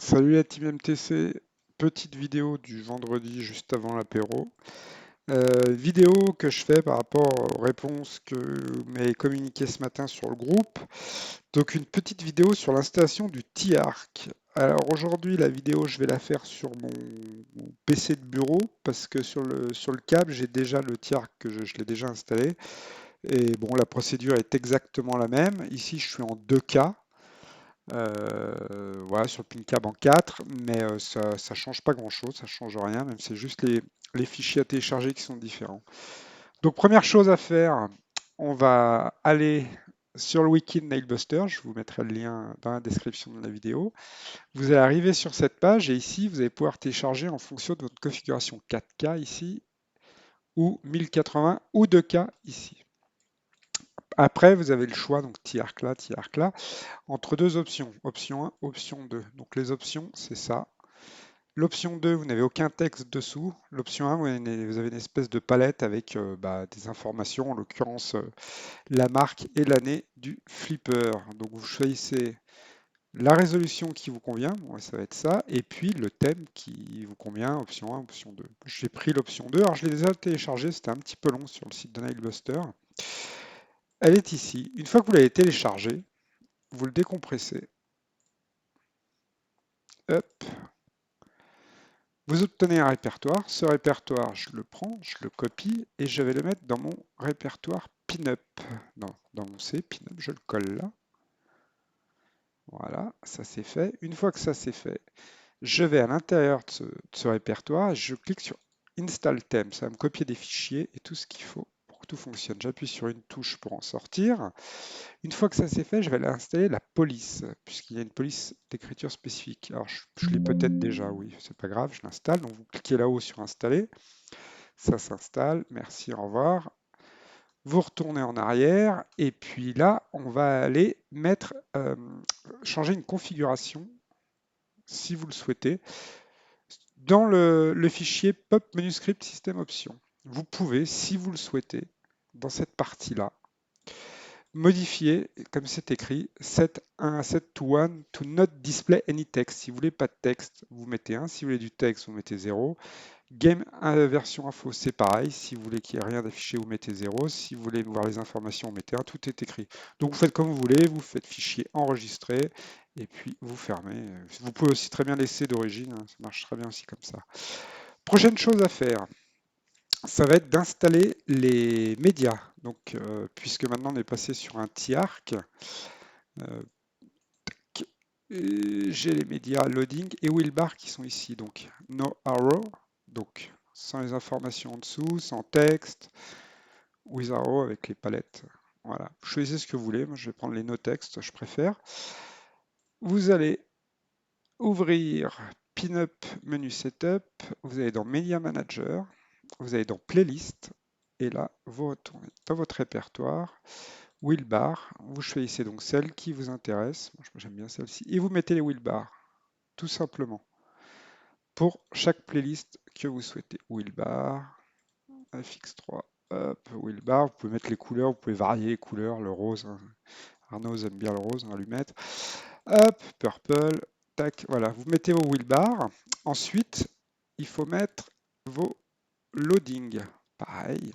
Salut la team MTC, petite vidéo du vendredi juste avant l'apéro. Vidéo que je fais par rapport aux réponses que m'avez communiquées ce matin sur le groupe. Donc une petite vidéo sur l'installation du T-Arc. Alors aujourd'hui la vidéo je vais la faire sur mon PC de bureau parce que sur le câble j'ai déjà le T-Arc que je l'ai déjà installé. Et bon la procédure est exactement la même. Ici je suis en 2K. Voilà, sur le PinCab en 4, mais ça ne change pas grand-chose, ça change rien, même c'est juste les fichiers à télécharger qui sont différents. Donc première chose à faire, on va aller sur le wiki de Nailbuster, je vous mettrai le lien dans la description de la vidéo. Vous allez arriver sur cette page et ici, vous allez pouvoir télécharger en fonction de votre configuration 4K ici, ou 1080 ou 2K ici. Après, vous avez le choix, donc TiArc là, entre deux options, option 1, option 2. Donc les options, c'est ça. L'option 2, vous n'avez aucun texte dessous. L'option 1, vous avez une espèce de palette avec des informations, en l'occurrence la marque et l'année du flipper. Donc vous choisissez la résolution qui vous convient, bon, ça va être ça, et puis le thème qui vous convient, option 1, option 2. J'ai pris l'option 2, alors je l'ai déjà téléchargé, c'était un petit peu long sur le site de Nailbuster. Elle est ici. Une fois que vous l'avez téléchargé, vous le décompressez. Hop, vous obtenez un répertoire. Ce répertoire, je le prends, je le copie et je vais le mettre dans mon répertoire Pinup. Dans mon C, Pinup, je le colle là. Voilà, ça c'est fait. Une fois que ça c'est fait, je vais à l'intérieur de ce répertoire, je clique sur Install Theme. Ça va me copier des fichiers et tout ce qu'il faut pour que tout fonctionne. J'appuie sur une touche pour en sortir. Une fois que ça c'est fait, je vais aller installer la police, puisqu'il y a une police d'écriture spécifique. Alors je l'ai peut-être déjà, oui, c'est pas grave, je l'installe. Donc vous cliquez là-haut sur installer, ça s'installe, merci, au revoir. Vous retournez en arrière, et puis là, on va aller changer une configuration, si vous le souhaitez, dans le fichier pop manuscript system option. Vous pouvez, si vous le souhaitez, dans cette partie-là, modifier, comme c'est écrit, set to 1 to not display any text. Si vous voulez pas de texte, vous mettez 1. Si vous voulez du texte, vous mettez 0. Game version info, c'est pareil. Si vous voulez qu'il n'y ait rien d'affiché, vous mettez 0. Si vous voulez voir les informations, vous mettez 1. Tout est écrit. Donc vous faites comme vous voulez, vous faites fichier enregistré et puis vous fermez. Vous pouvez aussi très bien laisser d'origine, hein, ça marche très bien aussi comme ça. Prochaine chose à faire, ça va être d'installer les médias. Donc, puisque maintenant on est passé sur un T-Arc, euh, j'ai les médias loading et wheelbar qui sont ici. Donc, no arrow, donc sans les informations en dessous, sans texte, with arrow avec les palettes. Voilà, choisissez ce que vous voulez. Moi, je vais prendre les no text, je préfère. Vous allez ouvrir Pinup menu setup. Vous allez dans Media Manager. Vous allez dans Playlist. Et là, vous retournez dans votre répertoire. Wheelbar, vous choisissez donc celle qui vous intéresse. Moi, j'aime bien celle-ci. Et vous mettez les wheelbars, tout simplement, pour chaque playlist que vous souhaitez. Wheelbar, FX3, hop, wheelbar. Vous pouvez mettre les couleurs, vous pouvez varier les couleurs, le rose, hein. Arnaud aime bien le rose, on va lui mettre. Hop, purple, tac, voilà. Vous mettez vos wheelbars. Ensuite, il faut mettre vos loading. Pareil,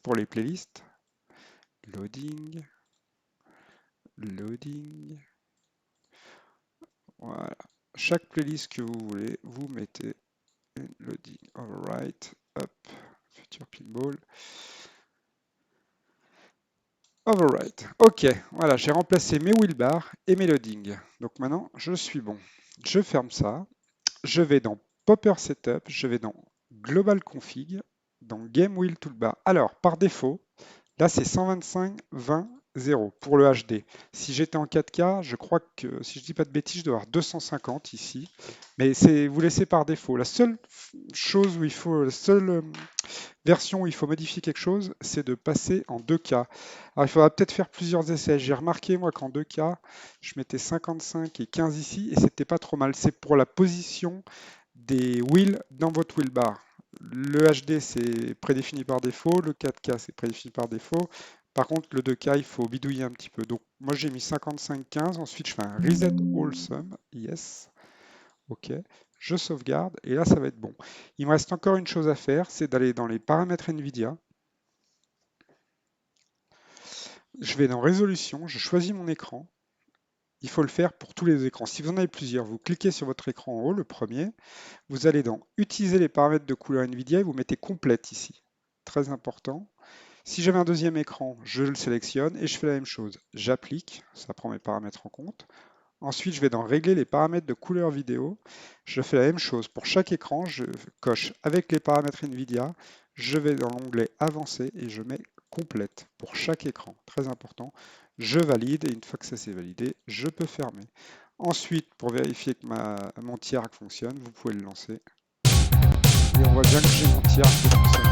pour les playlists. Loading, loading. Voilà. Chaque playlist que vous voulez, vous mettez une loading. Alright. Hop. Future pinball. Overwrite. Ok. Voilà. J'ai remplacé mes wheelbars et mes loadings. Donc maintenant, je suis bon. Je ferme ça. Je vais dans Popper Setup. Je vais dans Global Config. Dans Game Wheel Toolbar. Alors, par défaut, là, c'est 125, 20, 0 pour le HD. Si j'étais en 4K, je crois que, si je dis pas de bêtises, je dois avoir 250 ici. Mais c'est vous laissez par défaut. La seule chose où il faut, la seule version où il faut modifier quelque chose, c'est de passer en 2K. Alors, il faudra peut-être faire plusieurs essais. J'ai remarqué, moi, qu'en 2K, je mettais 55 et 15 ici, et c'était pas trop mal. C'est pour la position des wheels dans votre wheelbar. Le HD, c'est prédéfini par défaut. Le 4K, c'est prédéfini par défaut. Par contre, le 2K, il faut bidouiller un petit peu. Donc, moi, j'ai mis 55-15. Ensuite, je fais un reset all sum. Yes. OK, je sauvegarde et là ça va être bon. Il me reste encore une chose à faire, c'est d'aller dans les paramètres NVIDIA. Je vais dans résolution, je choisis mon écran. Il faut le faire pour tous les écrans. Si vous en avez plusieurs, vous cliquez sur votre écran en haut, le premier, vous allez dans utiliser les paramètres de couleur NVIDIA et vous mettez complète ici. Très important. Si j'avais un deuxième écran, je le sélectionne et je fais la même chose. J'applique, ça prend mes paramètres en compte. Ensuite, je vais dans régler les paramètres de couleur vidéo. Je fais la même chose pour chaque écran. Je coche avec les paramètres NVIDIA. Je vais dans l'onglet avancé et je mets complète pour chaque écran. Très important. Je valide et une fois que ça c'est validé, je peux fermer. Ensuite, pour vérifier que mon tiers fonctionne, vous pouvez le lancer. Et on voit bien que j'ai mon tiers qui fonctionne.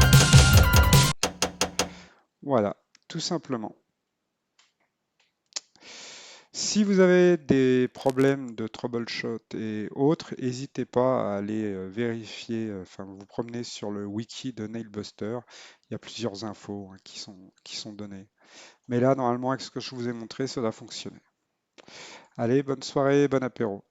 Voilà, tout simplement. Si vous avez des problèmes de troubleshoot et autres, n'hésitez pas à aller vérifier, enfin vous promener sur le wiki de Nailbuster. Il y a plusieurs infos hein, qui sont données. Mais là, normalement, avec ce que je vous ai montré, ça va fonctionner. Allez, bonne soirée, bon apéro.